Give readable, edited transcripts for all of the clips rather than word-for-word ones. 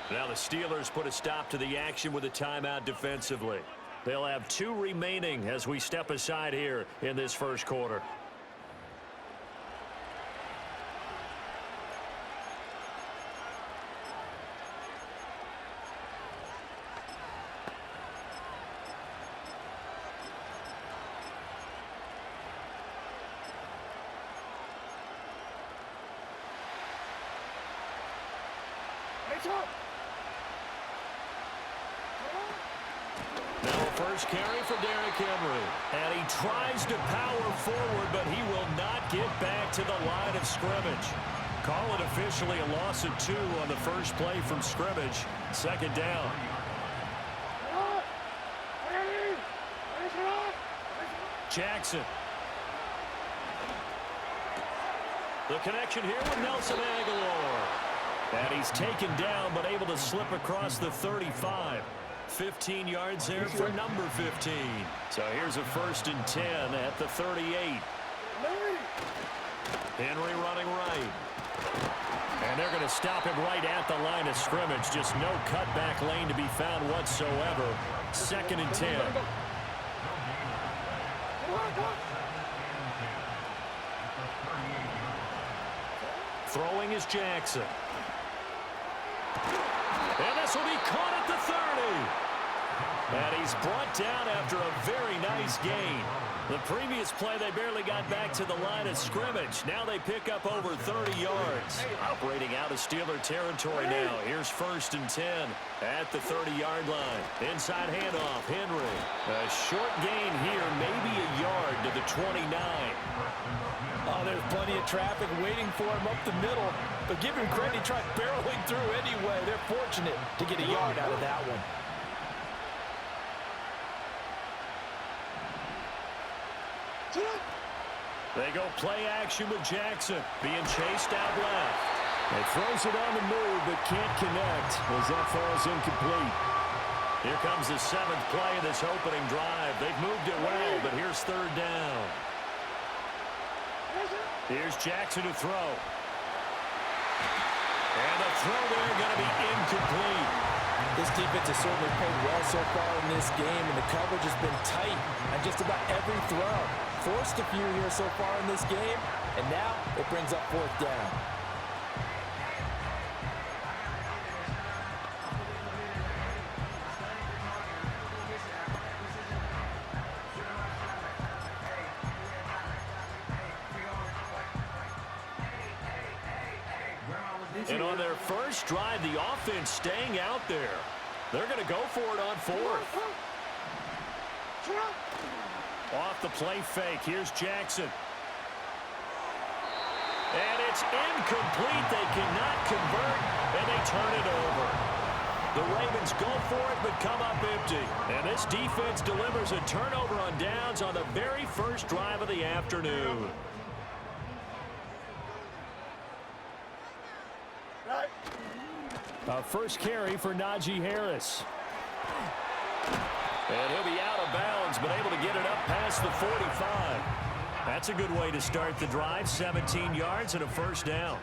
Now the Steelers put a stop to the action with a timeout defensively. They'll have 2 remaining as we step aside here in this first quarter. First carry for Derrick Henry. And he tries to power forward, but he will not get back to the line of scrimmage. Call it officially a loss of 2 on the first play from scrimmage. Second down. Jackson. The connection here with Nelson Aguilar. And he's taken down, but able to slip across the 35. 15 yards there for number 15. So here's a 1st and 10 at the 38. Henry running right. And they're going to stop him right at the line of scrimmage. Just no cutback lane to be found whatsoever. 2nd and 10. Throwing is Jackson. And this will be caught at the 30. And he's brought down after a very nice gain. The previous play, they barely got back to the line of scrimmage. Now they pick up over 30 yards. Operating out of Steeler territory now. Here's 1st and 10 at the 30-yard line. Inside handoff, Henry. A short gain here, maybe a yard to the 29. Oh, there's plenty of traffic waiting for him up the middle. But give him credit, he tried barreling through anyway. They're fortunate to get a yard out of that one. They go play action with Jackson being chased out left. He throws it on the move but can't connect as that falls incomplete. Here comes the 7th play of this opening drive. They've moved it well, but here's 3rd down. Here's Jackson to throw. And the throw there going to be incomplete. This defense has certainly played well so far in this game, and the coverage has been tight on just about every throw. Forced a few here so far in this game, and now it brings up 4th down. And on their first drive, the offense staying out there. They're going to go for it on 4th. Off the play fake. Here's Jackson. And it's incomplete. They cannot convert, and they turn it over. The Ravens go for it, but come up empty. And this defense delivers a turnover on downs on the very first drive of the afternoon. A first carry for Najee Harris. And he'll be out of bounds, but able to get it up past the 45. That's a good way to start the drive. 17 yards and a 1st down.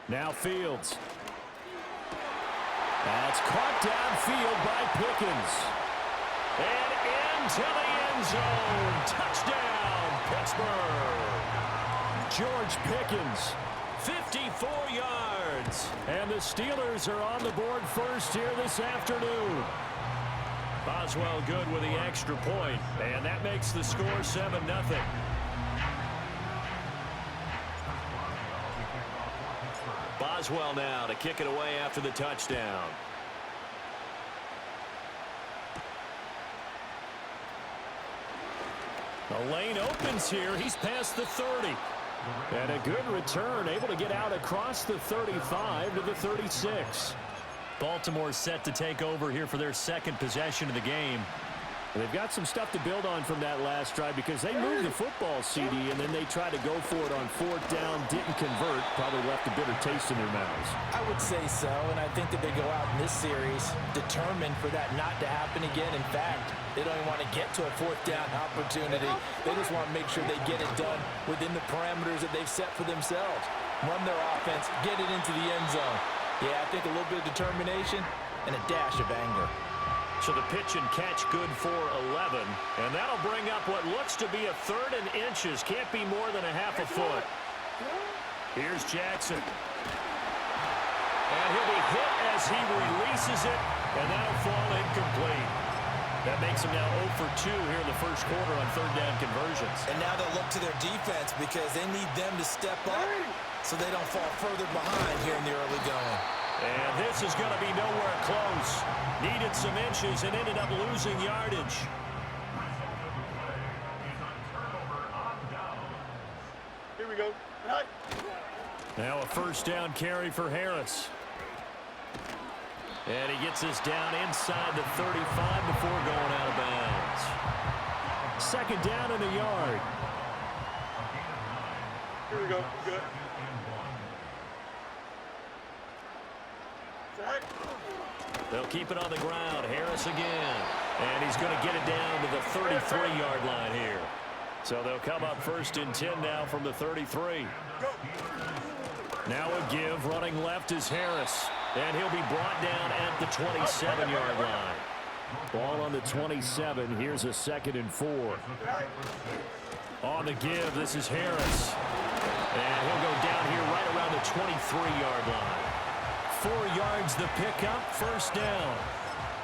Now Fields. That's caught downfield by Pickens. And into the end zone. Touchdown, Pittsburgh. George Pickens, 54 yards. And the Steelers are on the board first here this afternoon. Boswell good with the extra point, and that makes the score 7-0. Boswell now to kick it away after the touchdown. The lane opens here. He's past the 30. And a good return, able to get out across the 35 to the 36. Baltimore set to take over here for their 2nd possession of the game. They've got some stuff to build on from that last drive because they moved the football, CD, and then they tried to go for it on fourth down, didn't convert, probably left a bitter taste in their mouths. I would say so, and I think that they go out in this series determined for that not to happen again. In fact, they don't even want to get to a fourth down opportunity. They just want to make sure they get it done within the parameters that they've set for themselves. Run their offense, get it into the end zone. Yeah, I think a little bit of determination and a dash of anger. So the pitch and catch good for 11. And that'll bring up what looks to be a 3rd and inches. Can't be more than a half a foot. Here's Jackson. And he'll be hit as he releases it. And that'll fall incomplete. That makes him now 0 for 2 here in the first quarter on 3rd down conversions. And now they'll look to their defense because they need them to step up so they don't fall further behind here in the early going. And this is going to be nowhere close. Needed some inches and ended up losing yardage. Here we go. Now a first down carry for Harris. And he gets this down inside the 35 before going out of bounds. 2nd down and a yard. Here we go. Good. They'll keep it on the ground. Harris again. And he's going to get it down to the 33-yard line here. So they'll come up 1st and 10 now from the 33. Now a give. Running left is Harris. And he'll be brought down at the 27-yard line. Ball on the 27. Here's a 2nd and 4. On the give, this is Harris. And he'll go down here right around the 23-yard line. 4 yards the pickup, 1st down.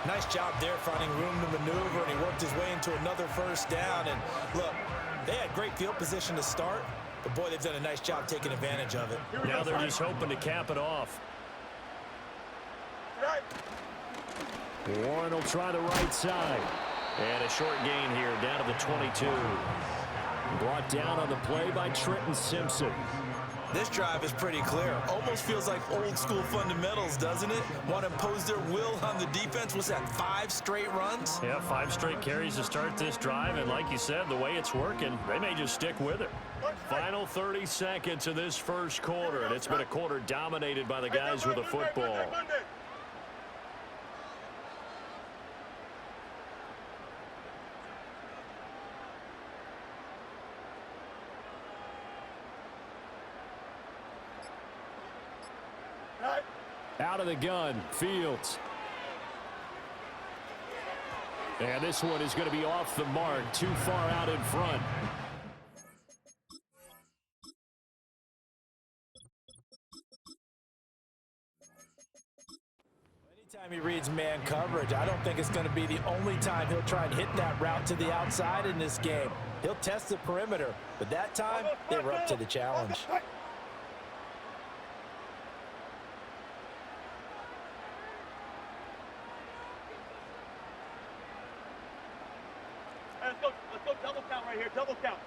Nice job there finding room to maneuver, and he worked his way into another 1st down. And look, they had great field position to start, but boy, they've done a nice job taking advantage of it. Now they're just hoping to cap it off. Warren will try the right side. And a short gain here down to the 22. Brought down on the play by Trenton Simpson. This drive is pretty clear. Almost feels like old school fundamentals, doesn't it? Want to impose their will on the defense. What's that, 5 straight runs? Yeah, 5 straight carries to start this drive. And like you said, the way it's working, they may just stick with it. Final 30 seconds of this first quarter. And it's been a quarter dominated by the guys with the football. Out of the gun, Fields. And this one is going to be off the mark, too far out in front. Anytime he reads man coverage, I don't think it's going to be the only time he'll try and hit that route to the outside in this game. He'll test the perimeter, but that time, they were up to the challenge. Let's go double count right here, double count.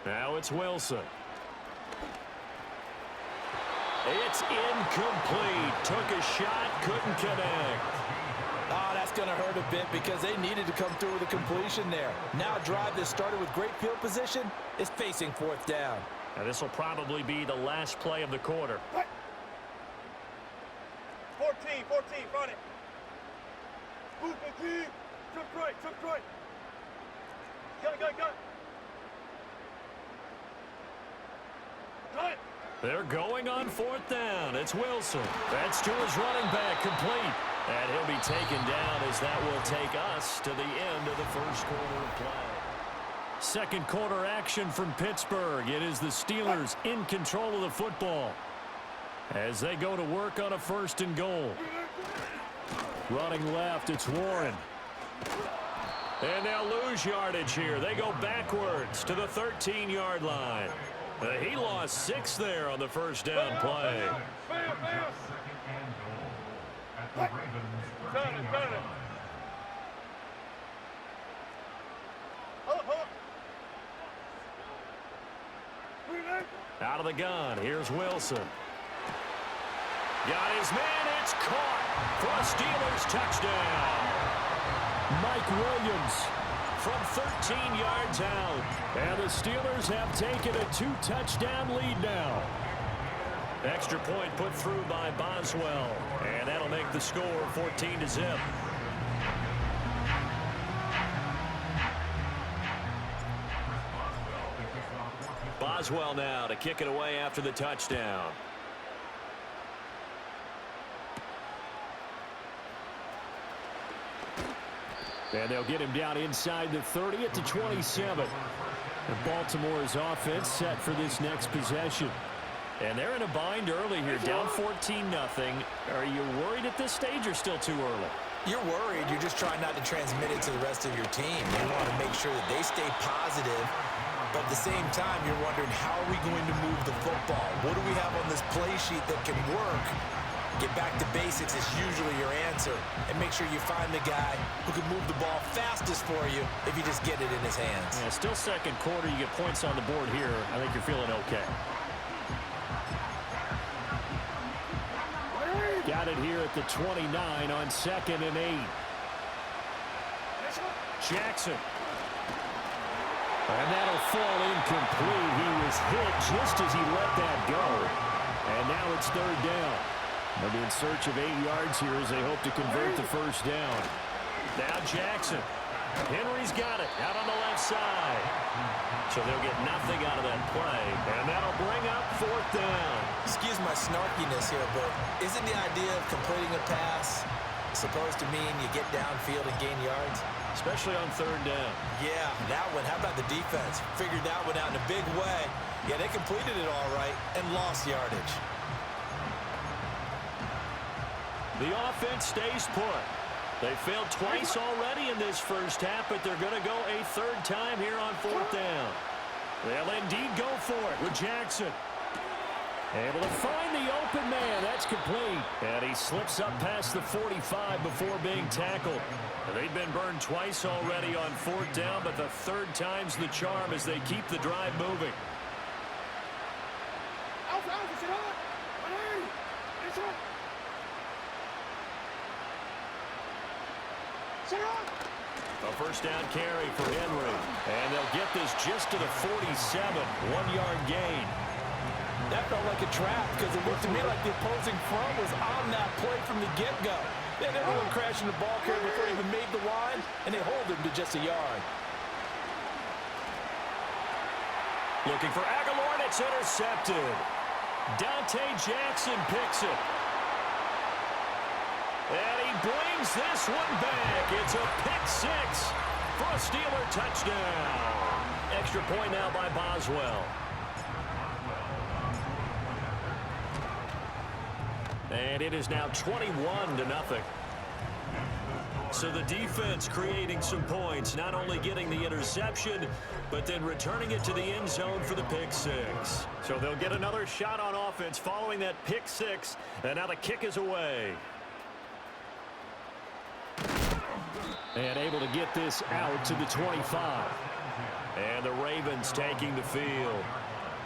Now it's Wilson. It's incomplete. Took a shot, couldn't connect. Oh, that's going to hurt a bit because they needed to come through with a completion there. Now a drive that started with great field position is facing 4th down. Now this will probably be the last play of the quarter. 14, run it. Move the team. Jump right. Go. Cut. They're going on 4th down. It's Wilson. That's to his running back, complete. And he'll be taken down as that will take us to the end of the first quarter of play. Second quarter action from Pittsburgh. It is the Steelers in control of the football as they go to work on a 1st and goal. Running left, it's Warren. And they'll lose yardage here. They go backwards to the 13-yard line. He lost 6 there on the 1st down play. Out of the gun, here's Wilson. Got his man, it's caught for a Steelers touchdown. Mike Williams from 13 yards out. And the Steelers have taken a 2-touchdown lead now. Extra point put through by Boswell. And that'll make the score 14-0. Boswell now to kick it away after the touchdown. And they'll get him down inside the 30 at the 27. And Baltimore's offense set for this next possession. And they're in a bind early here, down 14-0. Are you worried at this stage or still too early? You're worried. You're just trying not to transmit it to the rest of your team. You want to make sure that they stay positive. But at the same time, you're wondering, how are we going to move the football? What do we have on this play sheet that can work? Get back to basics is usually your answer. And make sure you find the guy who can move the ball fastest for you if you just get it in his hands. Yeah, still second quarter. You get points on the board here. I think you're feeling okay. Got it here at the 29 on 2nd and 8. Jackson. And that'll fall incomplete. He was hit just as he let that go. And now it's 3rd down. They'll be in search of 8 yards here as they hope to convert the first down. Now Jackson. Henry's got it out on the left side. So they'll get nothing out of that play. And that'll bring up 4th down. Excuse my snarkiness here, but isn't the idea of completing a pass supposed to mean you get downfield and gain yards? Especially on 3rd down. Yeah, that one. How about the defense? Figured that one out in a big way. Yeah, they completed it all right and lost yardage. The offense stays put. They failed twice already in this first half, but they're going to go a 3rd time here on 4th down. They'll indeed go for it with Jackson. Able to find the open man. That's complete. And he slips up past the 45 before being tackled. They've been burned twice already on 4th down, but the 3rd time's the charm as they keep the drive moving. A first down carry for Henry. And they'll get this just to the 47. 1-yard gain. That felt like a trap because it looked to me like the opposing front was on that play from the get-go. They had everyone crashing the ball carrier before he even made the line, and they hold him to just a yard. Looking for Aguilar, and it's intercepted. Dante Jackson picks it. And he brings this one back. It's a pick 6 for a Steeler touchdown. Extra point now by Boswell. And it is now 21-0. So the defense creating some points, not only getting the interception, but then returning it to the end zone for the pick 6. So they'll get another shot on offense following that pick 6, and now the kick is away. And able to get this out to the 25. And the Ravens taking the field.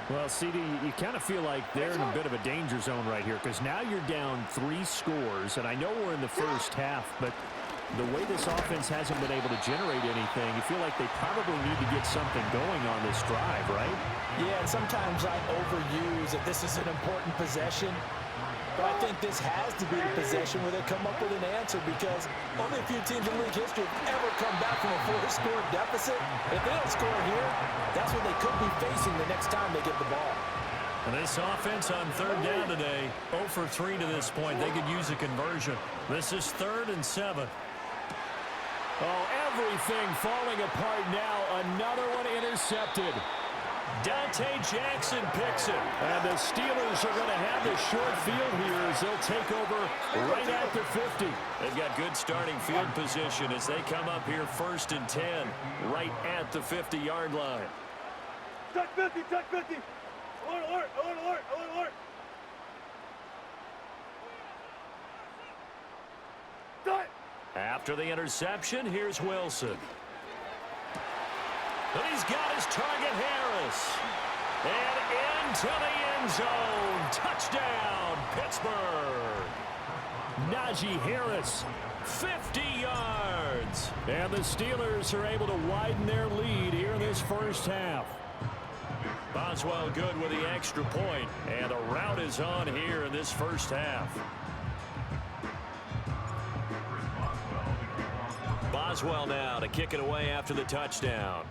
Well, CD, you kind of feel like they're in a bit of a danger zone right here because now you're down 3 scores, and I know we're in the first half, but the way this offense hasn't been able to generate anything, you feel like they probably need to get something going on this drive, right? Yeah, and sometimes I overuse that this is an important possession. But I think this has to be the possession where they come up with an answer because only a few teams in league history have ever come back from a 4-score deficit. If they don't score here, that's what they could be facing the next time they get the ball. And this offense on 3rd down today, 0 for 3 to this point. They could use a conversion. This is 3rd and 7. Oh, everything falling apart now. Another one intercepted. Dante Jackson picks it. And the Steelers are going to have the short field here as they'll take over right at the 50. They've got good starting field position as they come up here 1st and 10 right at the 50-yard line. Check 50, check 50. Alert, alert, alert, alert, alert, alert. Done. After the interception, here's Wilson. And he's got his target, Harris. And into the end zone. Touchdown, Pittsburgh. Najee Harris 50 yards. And the Steelers are able to widen their lead here in this first half. Boswell good with the extra point, and the rout is on here in this first half. Boswell now to kick it away after the touchdown.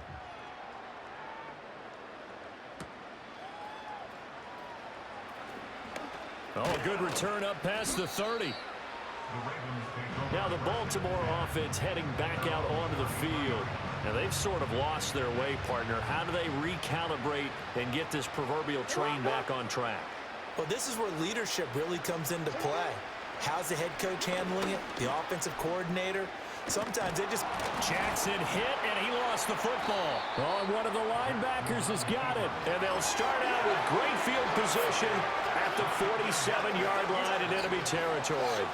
Oh, good return up past the 30. Now the Baltimore offense heading back out onto the field. Now they've sort of lost their way, partner. How do they recalibrate and get this proverbial train back on track? Well, this is where leadership really comes into play. How's the head coach handling it? The offensive coordinator? Sometimes they just... Jackson hit, and he lost the football. Oh, and one of the linebackers has got it. And they'll start out with great field position at the 47-yard line in enemy territory.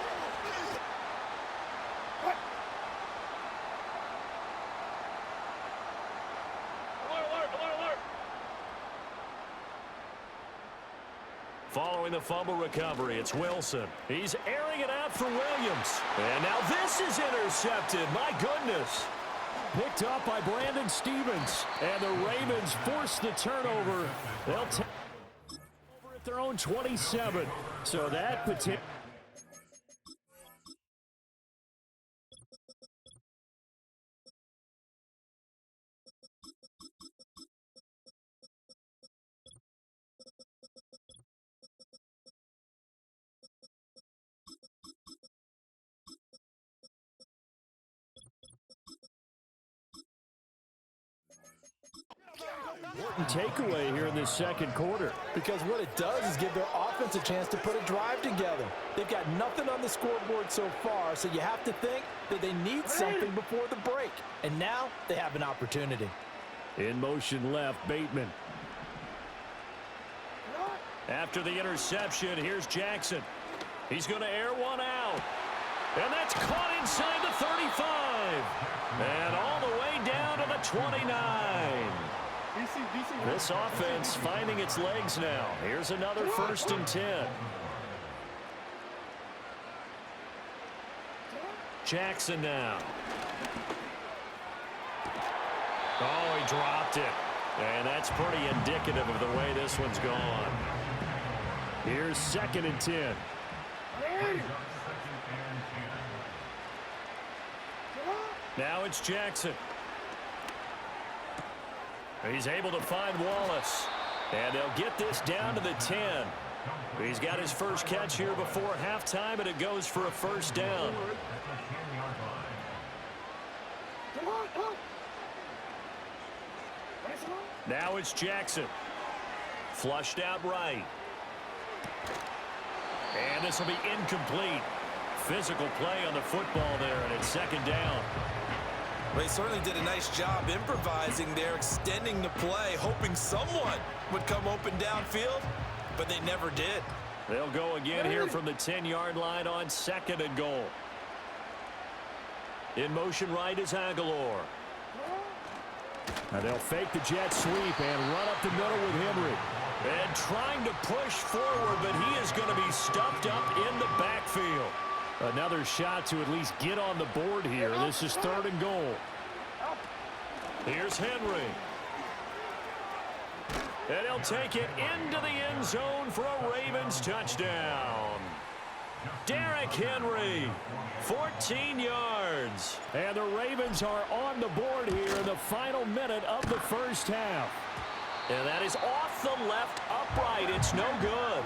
Following the fumble recovery, it's Wilson. He's airing it out for Williams. And now this is intercepted. My goodness. Picked up by Brandon Stevens. And the Ravens force the turnover. They'll take over at their own 27. So that potential... Important takeaway here in this second quarter. Because what it does is give their offense a chance to put a drive together. They've got nothing on the scoreboard so far, so you have to think that they need something before the break. And now they have an opportunity. In motion left, Bateman. After the interception, here's Jackson. He's going to air one out. And that's caught inside the 35. And all the way down to the 29. This offense finding its legs now. Here's another 1st and 10. Jackson now. Oh, he dropped it. And that's pretty indicative of the way this one's gone. Here's 2nd and 10. Now it's Jackson. He's able to find Wallace. And they'll get this down to the 10. He's got his first catch here before halftime, and it goes for a 1st down. Now it's Jackson. Flushed out right. And this will be incomplete. Physical play on the football there, and it's 2nd down. They certainly did a nice job improvising there, extending the play, hoping someone would come open downfield, but they never did. They'll go again here from the 10-yard line on 2nd and goal. In motion right is Aguilar. And they'll fake the jet sweep and run up the middle with Henry. And trying to push forward, but he is going to be stuffed up in the backfield. Another shot to at least get on the board here. This is 3rd and goal. Here's Henry. And he'll take it into the end zone for a Ravens touchdown. Derrick Henry, 14 yards. And the Ravens are on the board here in the final minute of the first half. And that is off the left upright. It's no good.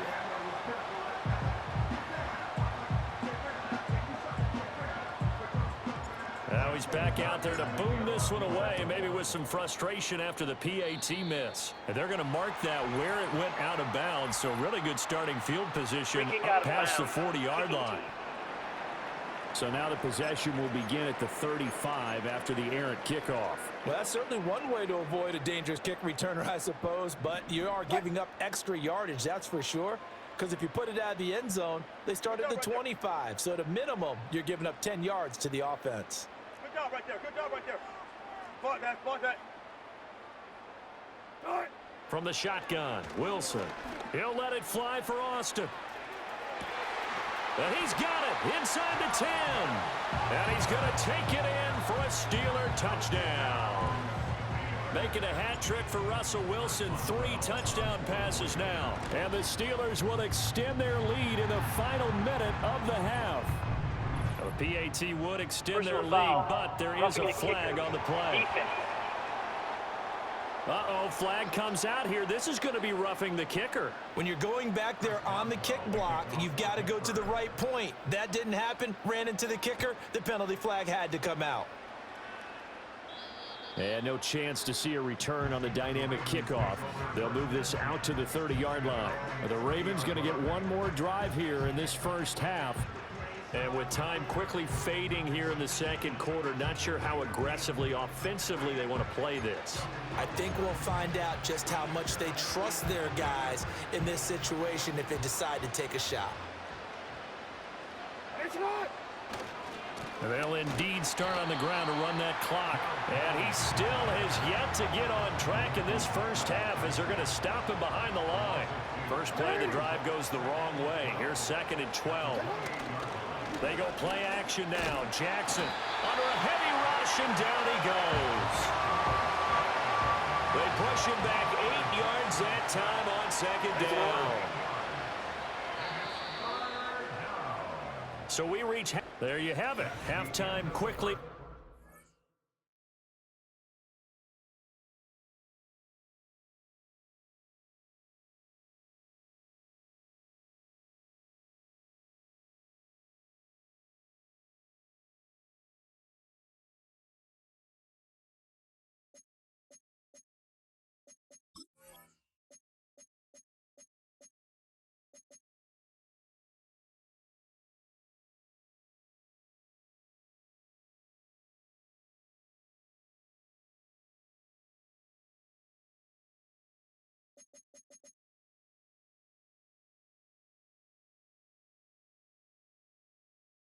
Now he's back out there to boom this one away, maybe with some frustration after the PAT miss. And they're going to mark that where it went out of bounds, so really good starting field position up past the 40-yard line. So now the possession will begin at the 35 after the errant kickoff. Well, that's certainly one way to avoid a dangerous kick returner, I suppose, but you are giving up extra yardage, that's for sure. Because if you put it out of the end zone, they start at the 25. So at a minimum, you're giving up 10 yards to the offense. Good job right there. Good job right there. Spot that. Spot that. All right. From the shotgun, Wilson. He'll let it fly for Austin. And he's got it inside the 10. And he's going to take it in for a Steeler touchdown. Making a hat trick for Russell Wilson. 3 touchdown passes now. And the Steelers will extend their lead in the final minute of the half. The PAT would extend their lead, but there is a flag on the play. Uh-oh, flag comes out here. This is going to be roughing the kicker. When you're going back there on the kick block, you've got to go to the right point. That didn't happen. Ran into the kicker. The penalty flag had to come out. And no chance to see a return on the dynamic kickoff. They'll move this out to the 30-yard line. The Ravens going to get one more drive here in this first half. And with time quickly fading here in the second quarter, not sure how aggressively, offensively they want to play this. I think we'll find out just how much they trust their guys in this situation if they decide to take a shot. They'll indeed start on the ground to run that clock. And he still has yet to get on track in this first half as they're going to stop him behind the line. First play of the drive goes the wrong way. Here's 2nd and 12. They go play action now. Jackson under a heavy rush, and down he goes. They push him back 8 yards that time on 2nd down. So we reach. There you have it. Halftime quickly.